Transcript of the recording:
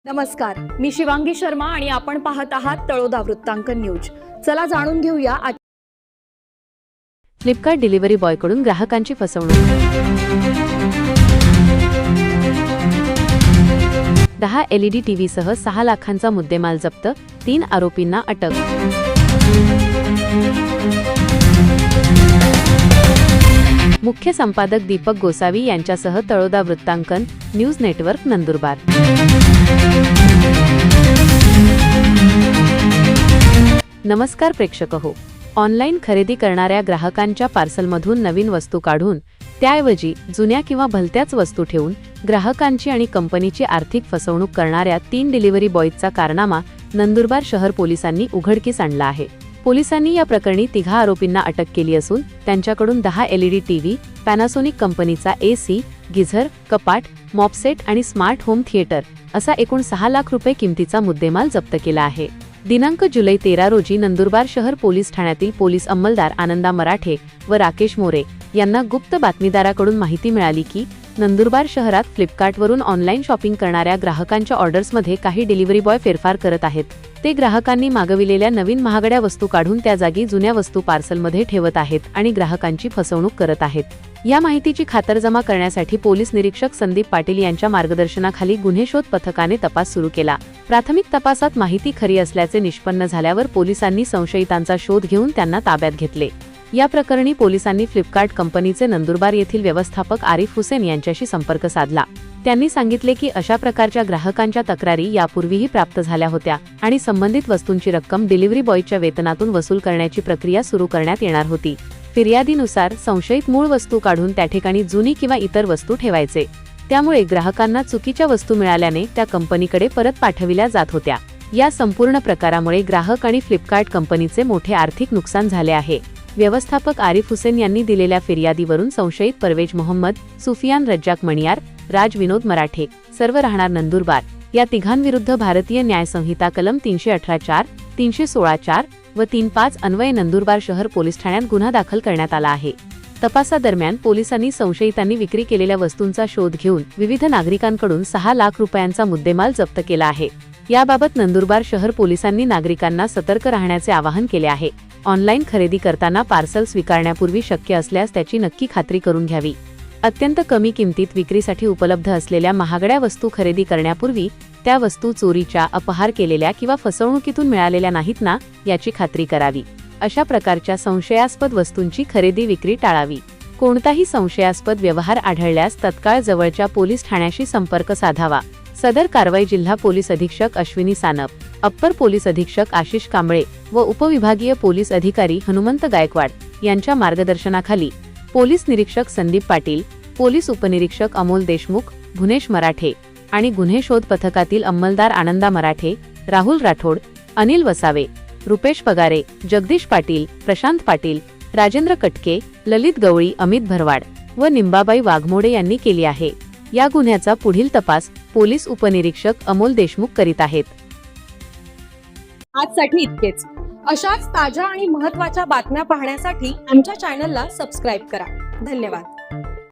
नमस्कार, मी शिवांगी शर्मा आणि आपण पाहत आहात तळोदा वृत्तांकन न्यूज। चला जाणून घेऊया फ्लिपकार्ट डिलिव्हरी बॉयकडून ग्राहकांची फसवणूक। 10 LED टीव्हीसह 6 लाखांचा मुद्देमाल जप्त, 3 आरोपींना अटक। मुख्य संपादक दीपक गोसावी यांच्यासह तळोदा वृत्तांकन न्यूज नेटवर्क नंदुरबार। नमस्कार प्रेक्षक हो, ऑनलाईन खरेदी करणाऱ्या ग्राहकांच्या पार्सलमधून नवीन वस्तू काढून त्याऐवजी जुन्या किंवा भलत्याच वस्तू ठेवून ग्राहकांची आणि कंपनीची आर्थिक फसवणूक करणाऱ्या 3 डिलिव्हरी बॉयचा कारनामा नंदुरबार शहर पोलिसांनी उघडकीस आणला आहे। पोलिसांनी या प्रकरणी 3 आरोपींना अटक केली असून त्यांच्याकडून 10 LED टीव्ही, पॅनासोनिक कंपनीचा AC, गिझर, कपाट, मॉपसेट आणि स्मार्ट होम थिएटर असा एकूण 6 लाख रुपये किमतीचा मुद्देमाल जप्त केला आहे। दिनांक जुलै 13 रोजी नंदुरबार शहर पोलीस ठाण्यातील पोलीस अंमलदार आनंदा मराठे व राकेश मोरे यांना गुप्त बातमीदाराकडून माहिती मिळाली की नंदुरबार शहरात फ्लिपकार्टवरून ऑनलाईन शॉपिंग करणाऱ्या ग्राहकांच्या ऑर्डर्समध्ये काही डिलिव्हरी बॉय फेरफार करत आहेत। ते ग्राहकांनी मागविलेल्या नवीन महागड्या वस्तू काढून त्या जागी जुन्या वस्तू पार्सलमध्ये ठेवत आहेत आणि ग्राहकांची फसवणूक करत आहेत। या माहितीची खातरजमा करण्यासाठी पोलीस निरीक्षक संदीप पाटील यांच्या मार्गदर्शनाखाली गुन्हे शोध पथकाने तपास सुरू केला। प्राथमिक तपासात माहिती खरी असल्याचे निष्पन्न झाल्यावर पोलिसांनी संशयितांचा शोध घेऊन त्यांना ताब्यात घेतले। या प्रकरणी पोलिसांनी फ्लिपकार्ट कंपनीचे नंदुरबार येथील व्यवस्थापक आरिफ हुसेन यांच्याशी संपर्क साधला। त्यांनी सांगितले की अशा प्रकारच्या ग्राहकांच्या तक्रारी यापूर्वीही प्राप्त झाल्या होत्या आणि संबंधित वस्तूंची रक्कम डिलिव्हरी बॉयच्या वेतनातून वसूल करण्याची प्रक्रिया सुरू करण्यात येणार होती। फिर्यादीनुसार संशयित मूळ वस्तू काढून त्या ठिकाणी जुनी किंवा इतर वस्तू ठेवायचे, त्यामुळे ग्राहकांना चुकीच्या वस्तू मिळाल्याने त्या कंपनीकडे परत पाठविल्या जात होत्या। या संपूर्ण प्रकारामुळे ग्राहक आणि फ्लिपकार्ट कंपनीचे मोठे आर्थिक नुकसान झाले आहे। व्यवस्थापक आरिफ हुसेन यांनी दिलेल्या फिर्यादीवरून संशयित परवेज मोहम्मद, सुफियान रज्जाक मणियार, राज विनोद मराठे, सर्व राहणार नंदुरबार, या तिघांविरुद्ध भारतीय न्याय संहिता कलम 318(4), 316(4) व 35 अन्वये नंदुरबार शहर पोलीस ठाण्यात गुन्हा दाखल करण्यात आला आहे। तपासादरम्यान पोलिसांनी संशयितांनी विक्री केलेल्या वस्तूंचा शोध घेऊन विविध नागरिकांकडून 6 लाख रुपयांचा मुद्देमाल जप्त केला आहे। याबाबत नंदुरबार शहर पोलिसांनी नागरिकांना सतर्क राहण्याचे आवाहन केले आहे। ऑनलाईन खरेदी करताना पार्सल स्वीकारण्यापूर्वी शक्य असल्यास त्याची नक्की खात्री करून घ्यावी। अत्यंत कमी किमतीत विक्रीसाठी उपलब्ध असलेल्या महागड्या वस्तू खरेदी करण्यापूर्वी त्या वस्तू चोरीच्या, अपहार केलेल्या किंवा फसवणुकीतून मिळालेल्या नाहीत ना याची खात्री करावी। अशा प्रकारच्या संशयास्पद वस्तूंची खरेदी विक्री टाळावी। कोणताही संशयास्पद व्यवहार आढळल्यास तत्काळ जवळच्या पोलीस ठाण्याशी संपर्क साधावा। सदर कारवाई जिल्हा पोलीस अधीक्षक अश्विनी सानप, अप्पर पोलीस अधीक्षक आशिष कांबळे व उपविभागीय पोलीस अधिकारी हनुमंत गायकवाड यांच्या मार्गदर्शनाखाली पोलीस निरीक्षक संदीप पाटील, पोलीस उपनिरीक्षक अमोल देशमुख, भुनेश मराठे आणि गुन्हे शोध पथकातील अंमलदार आनंदा मराठे, राहुल राठोड, अनिल वसावे, रुपेश पगारे, जगदीश पाटील, प्रशांत पाटील, राजेंद्र कटके, ललित गवळी, अमित भरवाड व निंबाबाई वाघमोडे यांनी केली आहे। या गुन्ह्याचा पुढील तपास पोलीस उपनिरीक्षक अमोल देशमुख करीत आहेत। आजसाठी इतकेच। अशाच ताज्या आणि महत्त्वाच्या बातम्या पाहण्यासाठी आमच्या चॅनलला सबस्क्राइब करा। धन्यवाद।